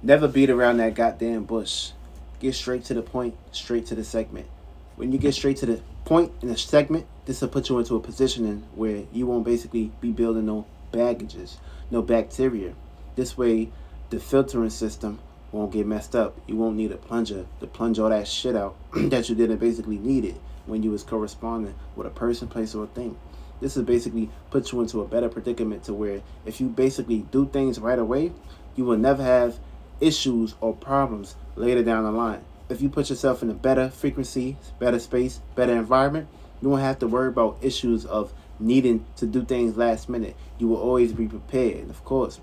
Never beat around that goddamn bush. Get straight to the point, straight to the segment. When you get straight to the point in the segment, this will put you into a position where you won't basically be building no baggages, no bacteria. This way, the filtering system won't get messed up. You won't need a plunger to plunge all that shit out that you didn't basically need it when you was corresponding with a person, place, or a thing. This is basically put you into a better predicament to where if you basically do things right away, you will never have issues or problems later down the line. If you put yourself in a better frequency, better space, better environment, you won't have to worry about issues of needing to do things last minute. You will always be prepared. And of course,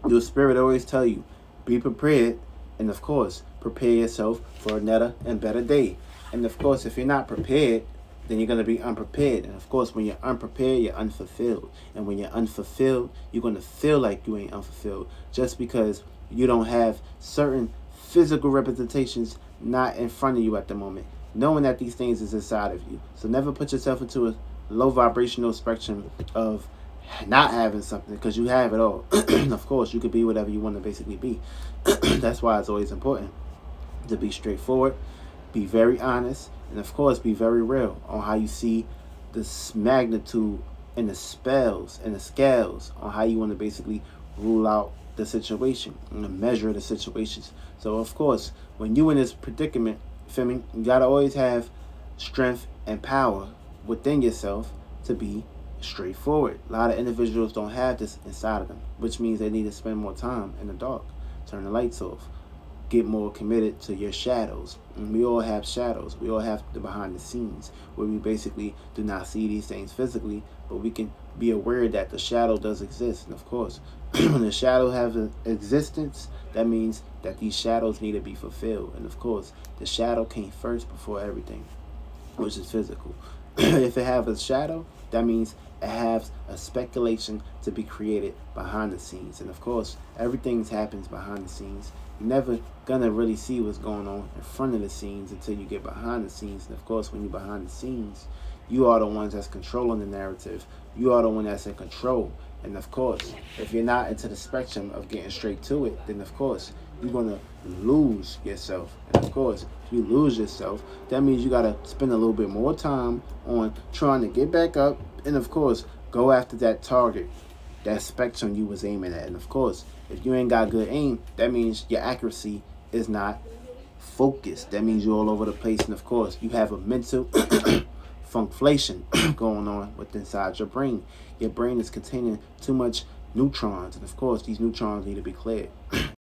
your spirit always tell you, be prepared, and of course, prepare yourself for another and better day. And of course, if you're not prepared, then you're going to be unprepared. And of course, when you're unprepared, you're unfulfilled. And when you're unfulfilled, you're going to feel like you ain't unfulfilled just because you don't have certain physical representations not in front of you at the moment, knowing that these things is inside of you. So never put yourself into a low vibrational spectrum of not having something, because you have it all. Of course, you could be whatever you want to basically be. That's why it's always important to be straightforward, be very honest, and of course be very real on how you see this magnitude and the spells and the scales on how you want to basically rule out the situation and the measure of the situations. So of course, when you in this predicament, feel me, you gotta always have strength and power within yourself to be straightforward. A lot of individuals don't have this inside of them, which means they need to spend more time in the dark, turn the lights off, get more committed to your shadows. And we all have shadows. We all have the behind the scenes where we basically do not see these things physically, but we can be aware that the shadow does exist. And of course, when the shadow has an existence, that means that these shadows need to be fulfilled. And of course, the shadow came first before everything, which is physical. If it have a shadow, that means it has a speculation to be created behind the scenes. And of course, everything happens behind the scenes. You're never gonna really see what's going on in front of the scenes until you get behind the scenes. And of course, when you're behind the scenes, you are the ones that's controlling the narrative. You are the one that's in control. And of course, if you're not into the spectrum of getting straight to it, then of course, you're going to lose yourself. And of course, if you lose yourself, that means you got to spend a little bit more time on trying to get back up. And of course, go after that target, that spectrum you was aiming at. And of course, if you ain't got good aim, that means your accuracy is not focused. That means you're all over the place. And of course, you have a mental funkflation going on with inside your brain. Your brain is containing too much neutrons, and of course these neutrons need to be cleared.